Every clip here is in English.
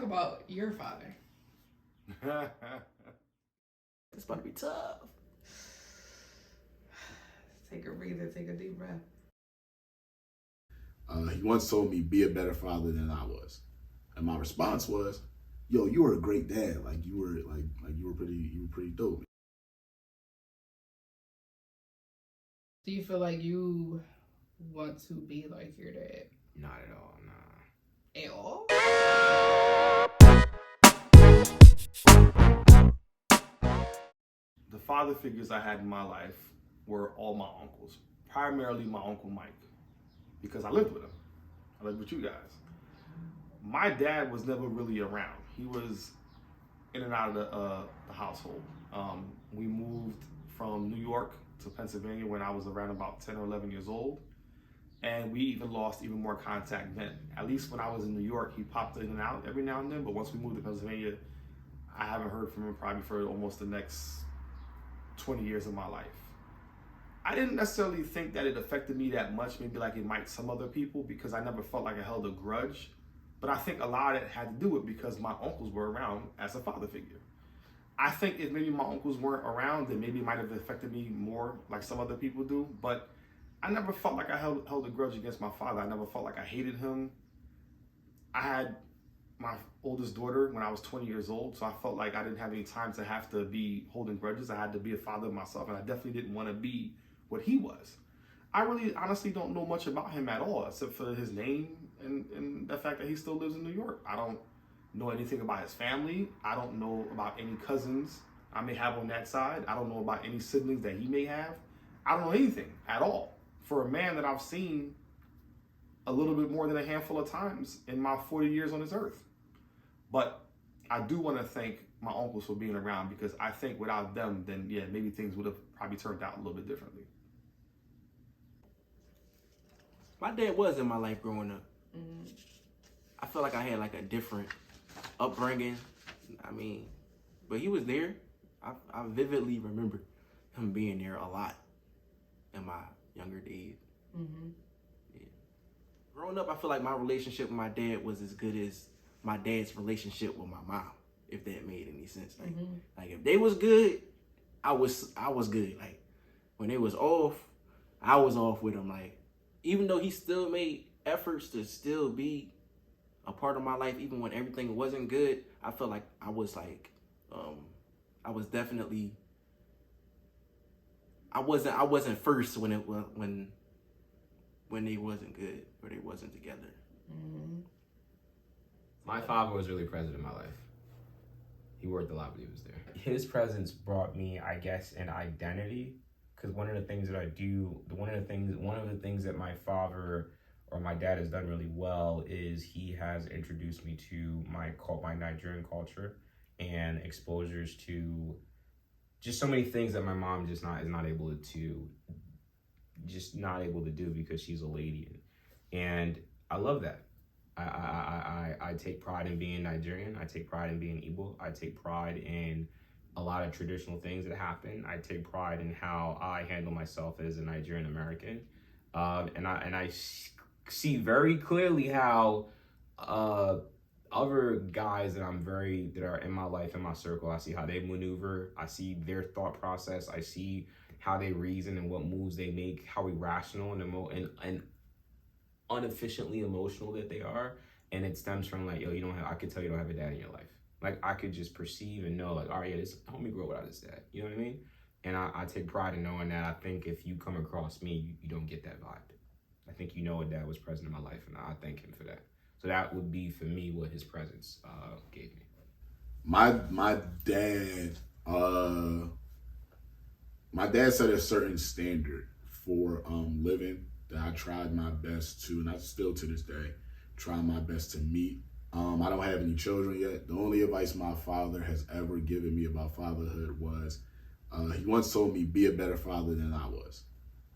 talk about your father. It's about to be tough. Take a breather, take a deep breath. He once told me, "Be a better father than I was," and my response was, "Yo, you were a great dad. Like you were pretty dope." Do you feel like you want to be like your dad? Not at all, nah. At all? The father figures I had in my life were all my uncles, primarily my Uncle Mike, because I lived with him. I lived with you guys. My dad was never really around. He was in and out of the household. We moved from New York to Pennsylvania when I was around about 10 or 11 years old. And we even lost even more contact then. At least when I was in New York, he popped in and out every now and then. But once we moved to Pennsylvania, I haven't heard from him probably for almost the next 20 years of my life. I didn't necessarily think that it affected me that much, maybe like it might some other people, because I never felt like I held a grudge. But I think a lot of it had to do with because my uncles were around as a father figure. I think if maybe my uncles weren't around, then maybe it might have affected me more like some other people do. But I never felt like I held a grudge against my father. I never felt like I hated him. I had my oldest daughter when I was 20 years old, so I felt like I didn't have any time to have to be holding grudges. I had to be a father myself, and I definitely didn't want to be what he was. I really honestly don't know much about him at all, except for his name and the fact that he still lives in New York. I don't know anything about his family. I don't know about any cousins I may have on that side. I don't know about any siblings that he may have. I don't know anything at all. For a man that I've seen a little bit more than a handful of times in my 40 years on this earth. But I do want to thank my uncles for being around, because I think without them, then yeah, maybe things would have probably turned out a little bit differently. My dad was in my life growing up. I feel like I had like a different upbringing. I mean, but he was there. I vividly remember him being there a lot in my younger days. Yeah. Growing up, I feel like my relationship with my dad was as good as my dad's relationship with my mom, if that made any sense. Like if they was good, I was good. Like when they was off, I was off with them. Like even though he still made efforts to still be a part of my life, even when everything wasn't good, I felt like I was like, I was definitely, I wasn't first when they wasn't good or they wasn't together. My father was really present in my life. He worked a lot, but he was there. His presence brought me, I guess, an identity. Because one of the things that my father or my dad has done really well is he has introduced me to my Nigerian culture and exposures to just so many things that my mom is not able to do because she's a lady, and I love that. I take pride in being Nigerian. I take pride in being Igbo. I take pride in a lot of traditional things that happen. I take pride in how I handle myself as a Nigerian American, and I see very clearly how other guys that are in my life, in my circle, I see how they maneuver. I see their thought process. I see how they reason and what moves they make, how irrational and inefficiently emotional that they are. And it stems from like, yo, I could tell you don't have a dad in your life. Like I could just perceive and know like, all right, yeah, this homie grew up without his dad. You know what I mean? And I take pride in knowing that. I think if you come across me, you don't get that vibe. I think you know a dad was present in my life, and I thank him for that. So that would be for me what his presence gave me. My dad set a certain standard for living that I tried my best to, and I still to this day try my best to meet. I don't have any children yet. The only advice my father has ever given me about fatherhood was he once told me, "Be a better father than I was,"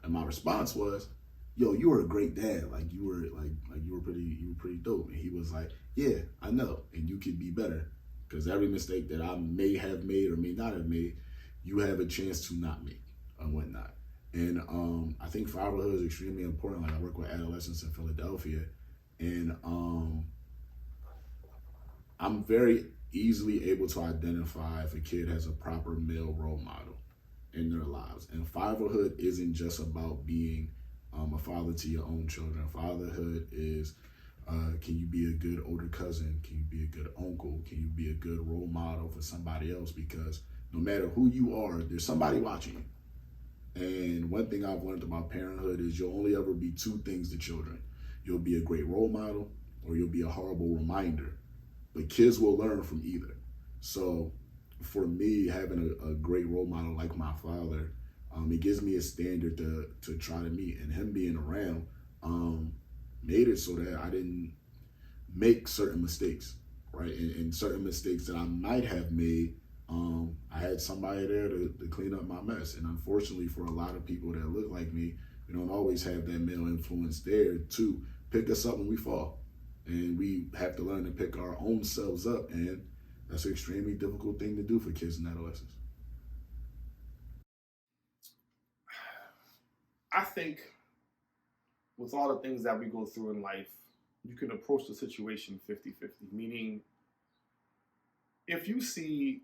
and my response was, "Yo, you were a great dad. Like you were pretty dope." And he was like, "Yeah, I know, and you could be better, because every mistake that I may have made or may not have made, you have a chance to not make and whatnot." And I think fatherhood is extremely important. Like I work with adolescents in Philadelphia, and I'm very easily able to identify if a kid has a proper male role model in their lives. And fatherhood isn't just about being a father to your own children. Fatherhood is can you be a good older cousin? Can you be a good uncle? Can you be a good role model for somebody else? Because no matter who you are, there's somebody watching you. And one thing I've learned about parenthood is you'll only ever be two things to children. You'll be a great role model or you'll be a horrible reminder. But kids will learn from either. So for me, having a great role model like my father, it gives me a standard to try to meet. And him being around made it so that I didn't make certain mistakes, right? And certain mistakes that I might have made, I had somebody there to clean up my mess. And unfortunately, for a lot of people that look like me, we don't always have that male influence there to pick us up when we fall. And we have to learn to pick our own selves up. And that's an extremely difficult thing to do for kids and adolescents. I think with all the things that we go through in life, you can approach the situation 50-50, meaning if you see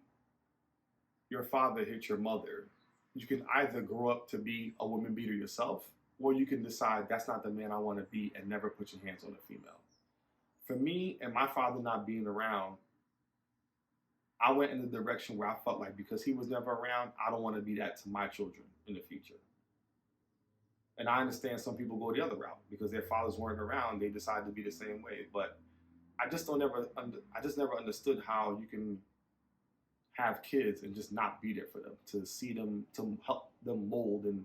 your father hit your mother, you can either grow up to be a woman beater yourself, or you can decide that's not the man I want to be and never put your hands on a female. For me and my father not being around, I went in the direction where I felt like because he was never around, I don't want to be that to my children in the future. And I understand some people go the other route because their fathers weren't around, they decide to be the same way. But I just never understood how you can have kids and just not be there for them, to see them, to help them mold and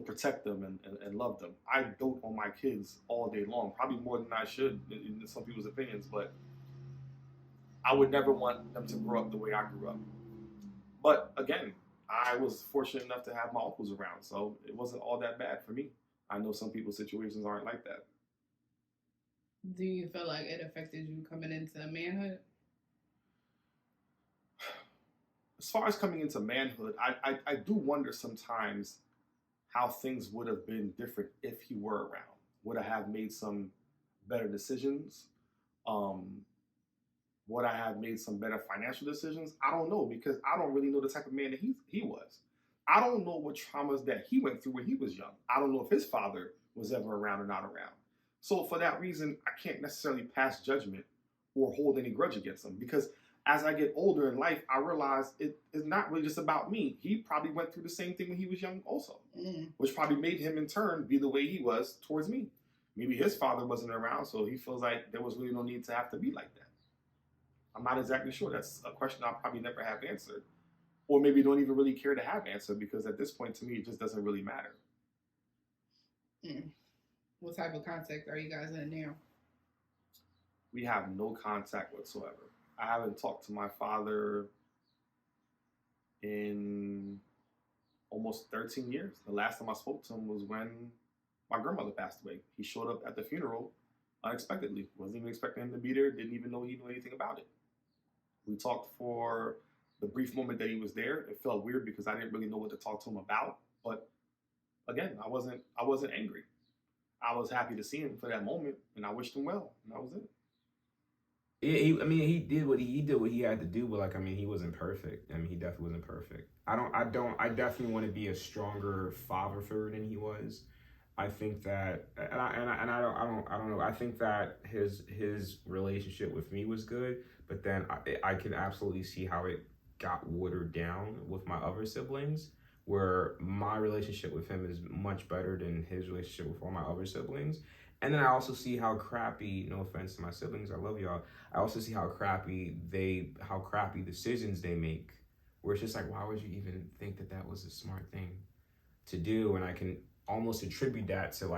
protect them and love them. I dote on my kids all day long, probably more than I should in some people's opinions, but I would never want them to grow up the way I grew up. But again, I was fortunate enough to have my uncles around, so it wasn't all that bad for me. I know some people's situations aren't like that. Do you feel like it affected you coming into manhood? As far as coming into manhood, I do wonder sometimes how things would have been different if he were around. Would I have made some better decisions? Would I have made some better financial decisions? I don't know because I don't really know the type of man that he was. I don't know what traumas that he went through when he was young. I don't know if his father was ever around or not around. So for that reason, I can't necessarily pass judgment or hold any grudge against him because as I get older in life, I realize it is not really just about me. He probably went through the same thing when he was young also, which probably made him in turn be the way he was towards me. Maybe his father wasn't around, so he feels like there was really no need to have to be like that. I'm not exactly sure. That's a question I'll probably never have answered. Or maybe don't even really care to have answered because at this point, to me, it just doesn't really matter. What type of contact are you guys in now? We have no contact whatsoever. I haven't talked to my father in almost 13 years. The last time I spoke to him was when my grandmother passed away. He showed up at the funeral unexpectedly. Wasn't even expecting him to be there. Didn't even know he knew anything about it. We talked for the brief moment that he was there. It felt weird because I didn't really know what to talk to him about. But again, I wasn't angry. I was happy to see him for that moment, and I wished him well, and that was it. Yeah, he did what he had to do, but he wasn't perfect. He definitely wasn't perfect. I definitely want to be a stronger father figure than he was. I think that, and I don't know. I think that his relationship with me was good, but then I can absolutely see how it got watered down with my other siblings, where my relationship with him is much better than his relationship with all my other siblings. And then I also see how crappy, no offense to my siblings, I love y'all. I also see how crappy decisions they make, where it's just like, why would you even think that was a smart thing to do? And I can almost attribute that to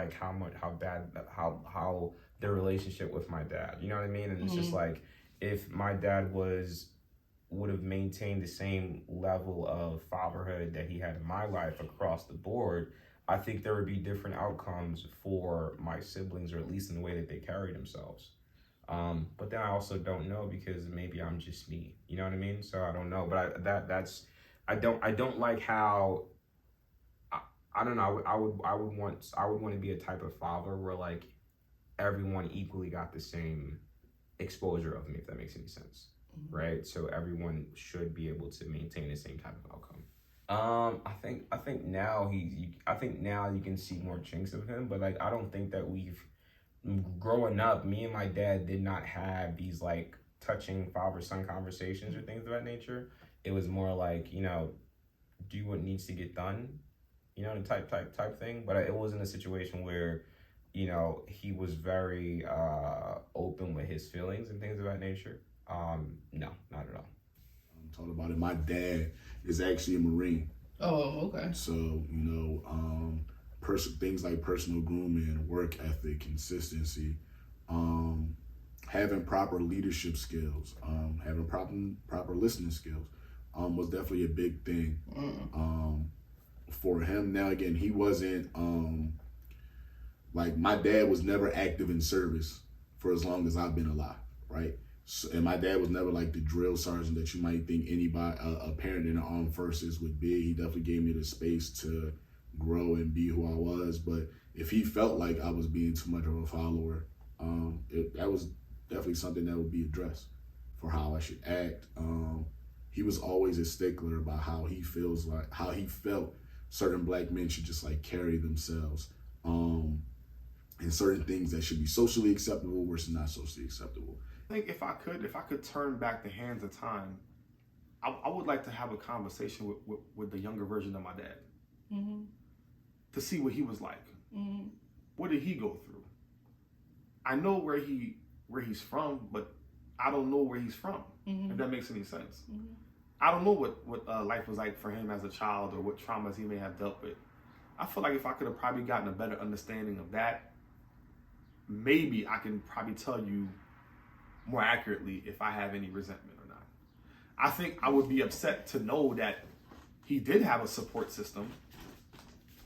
how the relationship with my dad, you know what I mean? And it's just like, if my dad would have maintained the same level of fatherhood that he had in my life across the board, I think there would be different outcomes for my siblings, or at least in the way that they carry themselves. But then I also don't know because maybe I'm just me, you know what I mean? So I don't know, but I don't like how, I don't know. I would want to be a type of father where everyone equally got the same exposure of me, if that makes any sense. Right? So everyone should be able to maintain the same type of outcome. I think now you can see more chinks of him, but like I don't think that we've growing up, me and my dad did not have these like touching father son conversations or things of that nature. It was more like, do what needs to get done, the type thing. But it wasn't a situation where, he was very open with his feelings and things of that nature. No, not at all. I'm talking about it. My dad is actually a Marine. Oh, okay. So, things like personal grooming, work ethic, consistency, having proper leadership skills, having proper listening skills, was definitely a big thing for him. Now, again, he wasn't, like, my dad was never active in service for as long as I've been alive, right? So, and my dad was never like the drill sergeant that you might think anybody, a parent in the armed forces would be. He definitely gave me the space to grow and be who I was. But if he felt like I was being too much of a follower, that was definitely something that would be addressed for how I should act. He was always a stickler about how he felt certain black men should just like carry themselves, and certain things that should be socially acceptable versus not socially acceptable. I think if I could turn back the hands of time, I would like to have a conversation with the younger version of my dad, to see what he was like. What did he go through? I know where he's from, but I don't know where he's from. If that makes any sense. I don't know what life was like for him as a child or what traumas he may have dealt with. I feel like if I could have probably gotten a better understanding of that, maybe I can probably tell you more accurately if I have any resentment or not. I think I would be upset to know that he did have a support system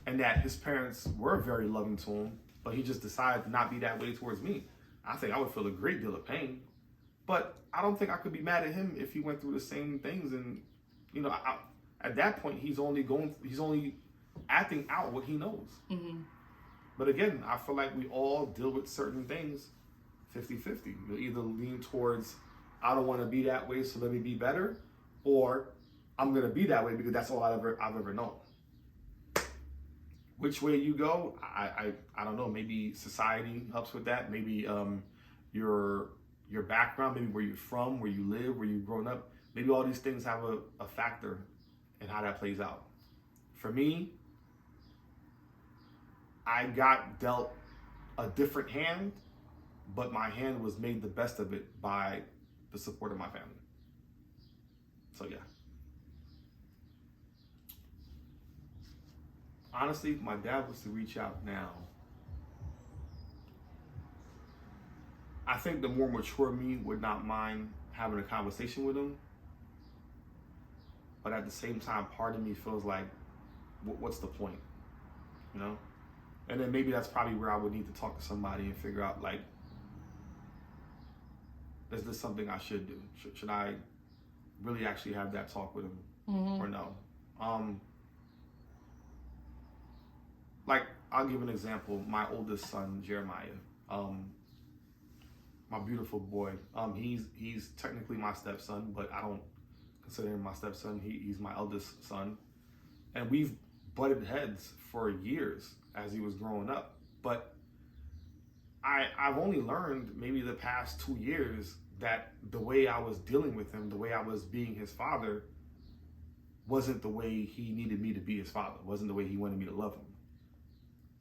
and that his parents were very loving to him, but he just decided to not be that way towards me. I think I would feel a great deal of pain, but I don't think I could be mad at him if he went through the same things. And at that point, he's only acting out what he knows. But again, I feel like we all deal with certain things 50-50. You'll either lean towards, I don't want to be that way, so let me be better, or I'm going to be that way because that's all I've ever known. Which way you go, I don't know. Maybe society helps with that. Maybe your background, maybe where you're from, where you live, where you've grown up. Maybe all these things have a factor in how that plays out. For me, I got dealt a different hand, but my hand was made the best of it by the support of my family. So yeah. Honestly, if my dad was to reach out now, I think the more mature me would not mind having a conversation with him. But at the same time, part of me feels like, what's the point? And then maybe that's probably where I would need to talk to somebody and figure out, like, is this something I should do? Should I really actually have that talk with him or no? Like, I'll give an example. My oldest son, Jeremiah, my beautiful boy, he's technically my stepson, but I don't consider him my stepson. He's my eldest son. And we've butted heads for years as he was growing up. But I've only learned maybe the past 2 years that the way I was dealing with him, the way I was being his father, wasn't the way he needed me to be his father, wasn't the way he wanted me to love him.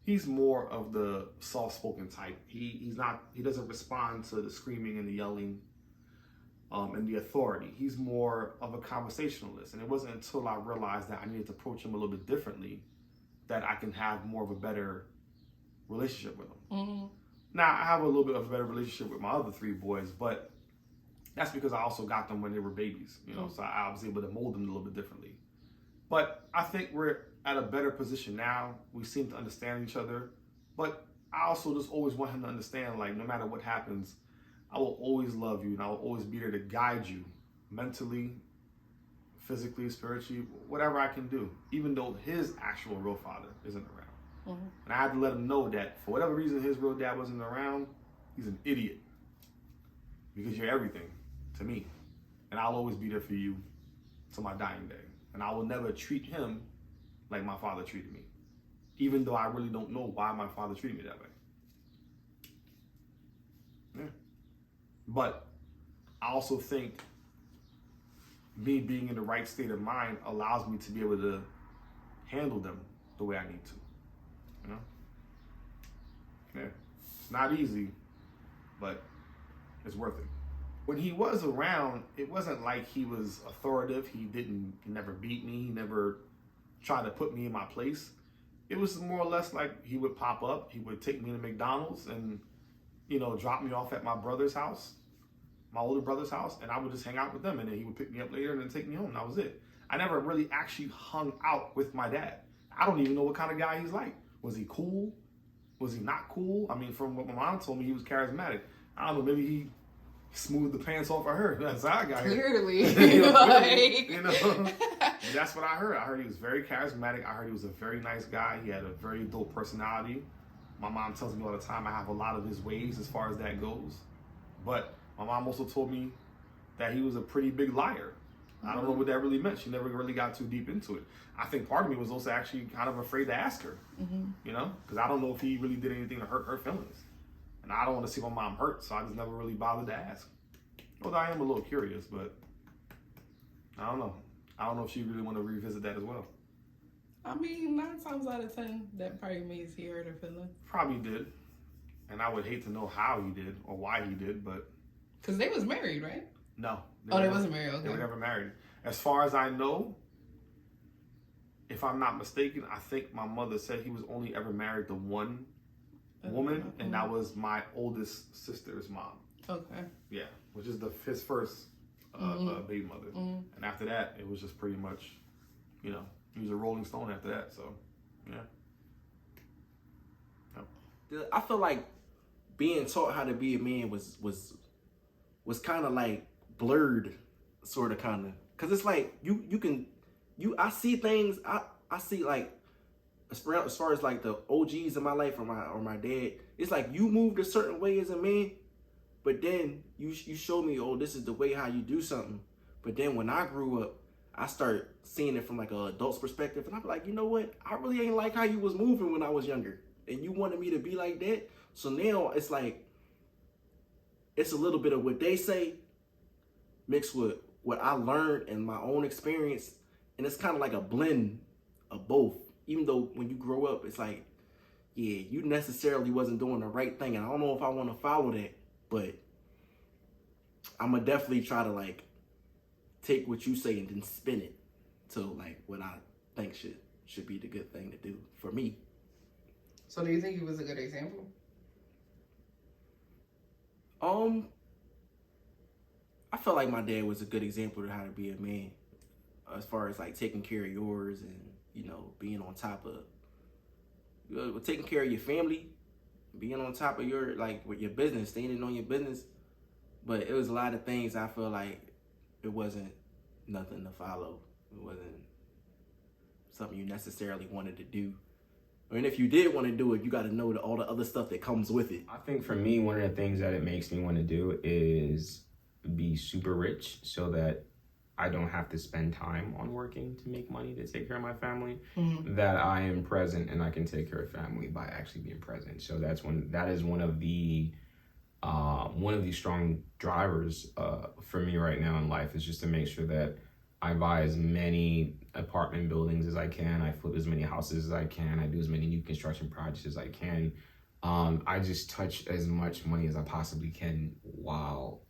He's more of the soft-spoken type. He doesn't respond to the screaming and the yelling and the authority. He's more of a conversationalist. And it wasn't until I realized that I needed to approach him a little bit differently that I can have more of a better relationship with him. Now, I have a little bit of a better relationship with my other 3 boys, but that's because I also got them when they were babies, so I was able to mold them a little bit differently. But I think we're at a better position now. We seem to understand each other, but I also just always want him to understand, like, no matter what happens, I will always love you and I will always be there to guide you mentally, physically, spiritually, whatever I can do, even though his actual real father isn't around. And I had to let him know that for whatever reason his real dad wasn't around, he's an idiot. because you're everything to me. And I'll always be there for you to my dying day. And I will never treat him like my father treated me, even though I really don't know why my father treated me that way. Yeah. But I also think me being in the right state of mind allows me to be able to handle them the way I need to. You know? Yeah. It's not easy, but it's worth it. When he was around, it wasn't like he was authoritative. He never beat me. He never tried to put me in my place. It was more or less like he would pop up. He would take me to McDonald's and, drop me off at my brother's house, my older brother's house, and I would just hang out with them. And then he would pick me up later and then take me home. And that was it. I never really actually hung out with my dad. I don't even know what kind of guy he's like. Was he cool? Was he not cool? I mean, from what my mom told me, he was charismatic. I don't know, maybe he smoothed the pants off of her. That's how I got here. Clearly. That's what I heard. I heard he was very charismatic. I heard he was a very nice guy. He had a very dope personality. My mom tells me all the time I have a lot of his ways as far as that goes. But my mom also told me that he was a pretty big liar. I don't know what that really meant. She never really got too deep into it. I think part of me was also actually kind of afraid to ask her, because I don't know if he really did anything to hurt her feelings. And I don't want to see my mom hurt, so I just never really bothered to ask. Although I am a little curious, but I don't know. I don't know if she really want to revisit that as well. I mean, 9 times out of 10, that probably means he hurt her feelings. Probably did. And I would hate to know how he did or why he did, but... Because they was married, right? No. They wasn't married, okay. They were never married. As far as I know, if I'm not mistaken, I think my mother said he was only ever married to one woman, and that was my oldest sister's mom. Okay. Yeah, which is his first baby mother. And after that, it was just pretty much, he was a rolling stone after that, so, yeah. I feel like being taught how to be a man was kind of like blurred, sort of, kind of, because it's like I see things, I see, like, as far as like the OGs in my life or my dad, it's like you moved a certain way as a man, but then you show me, oh, this is the way how you do something. But then when I grew up, I start seeing it from like an adult's perspective, and I'm like, you know what? I really ain't like how you was moving when I was younger, and you wanted me to be like that. So now it's like, it's a little bit of what they say mixed with what I learned and my own experience, and it's kind of like a blend of both. Even though when you grow up, it's like, yeah, you necessarily wasn't doing the right thing, and I don't know if I want to follow that, but I'm gonna definitely try to like take what you say and then spin it to like what I think should be the good thing to do for me. So do you think he was a good example? I feel like my dad was a good example of how to be a man, as far as like taking care of yours and, being on top of, taking care of your family, being on top of your, like, with your business, standing on your business. But it was a lot of things I feel like it wasn't nothing to follow. It wasn't something you necessarily wanted to do. And if you did want to do it, you got to know all the other stuff that comes with it. I think for me, one of the things that it makes me want to do is be super rich so that I don't have to spend time on working to make money to take care of my family. That I am present and I can take care of family by actually being present. So that is one of the strong drivers for me right now in life, is just to make sure that I buy as many apartment buildings as I can. I flip as many houses as I can. I do as many new construction projects as I can. I just touch as much money as I possibly can while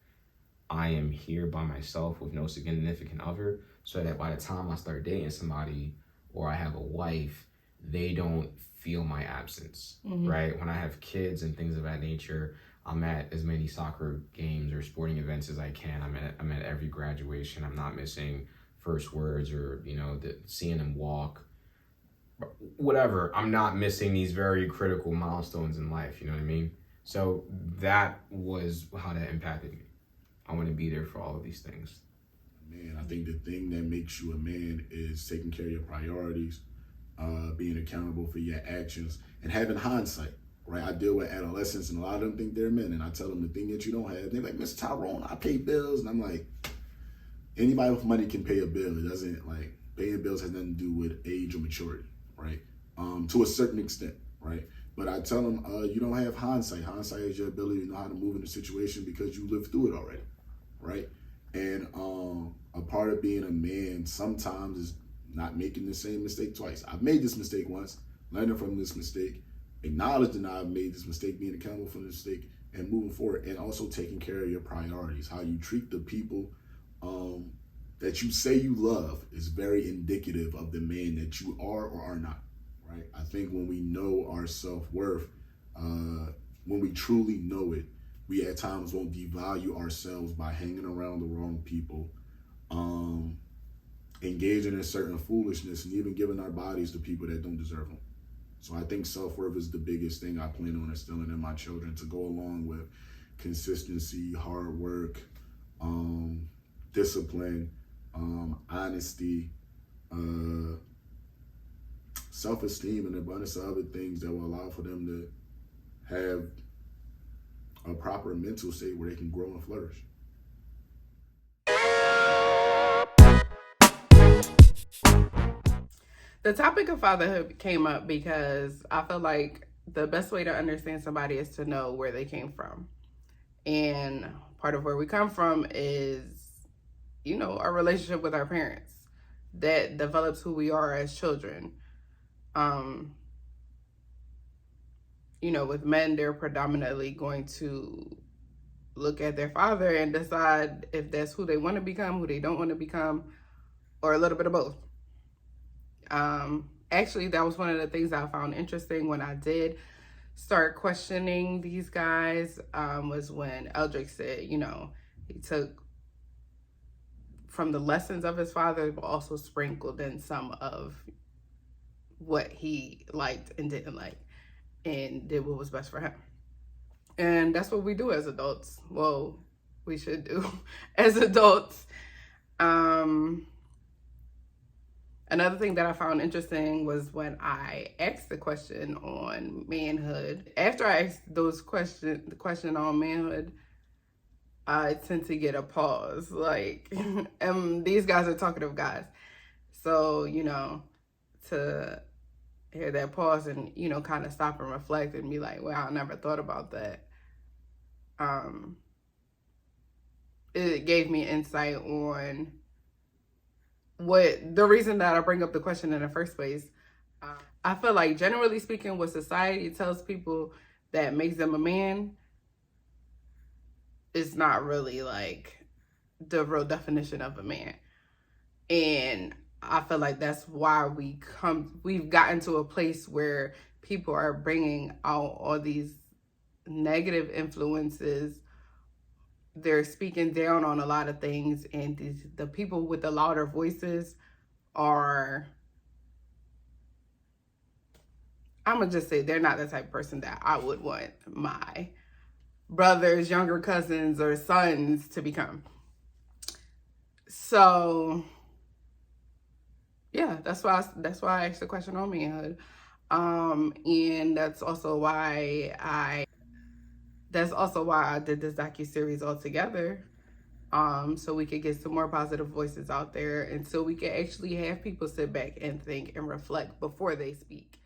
I am here by myself with no significant other, so that by the time I start dating somebody or I have a wife, they don't feel my absence, right? When I have kids and things of that nature, I'm at as many soccer games or sporting events as I can. I'm at every graduation. I'm not missing first words or, seeing them walk, whatever. I'm not missing these very critical milestones in life, you know what I mean? So that was how that impacted me. I want to be there for all of these things. Man, I think the thing that makes you a man is taking care of your priorities, being accountable for your actions, and having hindsight. right? I deal with adolescents, and a lot of them think they're men, and I tell them the thing that you don't have. They're like, Mr. Tyrone, I pay bills, and I'm like, anybody with money can pay a bill. It doesn't, like, paying bills has nothing to do with age or maturity, right? To a certain extent, right? But I tell them, you don't have hindsight. Hindsight is your ability to know how to move in a situation because you lived through it already, right? And a part of being a man sometimes is not making the same mistake twice. I've made this mistake once, learning from this mistake, acknowledging that I've made this mistake, being accountable for the mistake, and moving forward, and also taking care of your priorities. How you treat the people that you say you love is very indicative of the man that you are or are not, right? I think when we know our self-worth, when we truly know it, we at times won't devalue ourselves by hanging around the wrong people, engaging in certain foolishness, and even giving our bodies to people that don't deserve them. So I think self-worth is the biggest thing I plan on instilling in my children, to go along with consistency, hard work, discipline, honesty, self-esteem, and a bunch of other things that will allow for them to have a proper mental state where they can grow and flourish. The topic of fatherhood came up because I feel like the best way to understand somebody is to know where they came from. And part of where we come from is, you know, our relationship with our parents that develops who we are as children. You know, with men, they're predominantly going to look at their father and decide if that's who they want to become, who they don't want to become, or a little bit of both. Actually, that was one of the things I found interesting when I did start questioning these guys, was when Eldrick said, you know, he took from the lessons of his father, but also sprinkled in some of what he liked and didn't like, and did what was best for him. And that's what we do as adults. Well, we should do as adults. Another thing that I found interesting was when I asked the question on manhood. After I asked the question on manhood, I tend to get a pause. Like, these guys are talkative guys. So, you know, to hear that pause and, you know, kind of stop and reflect and be like, wow, I never thought about that. It gave me insight on what the reason that I bring up the question in the first place. I feel like, generally speaking, what society tells people that makes them a man is not really like the real definition of a man. And I feel like that's why we've gotten to a place where people are bringing out all these negative influences. They're speaking down on a lot of things, and the people with the louder voices are, I'm gonna just say, they're not the type of person that I would want my brothers, younger cousins, or sons to become. So yeah, that's why I asked the question on manhood. And that's also why I did this docuseries altogether. So we could get some more positive voices out there, and so we could actually have people sit back and think and reflect before they speak.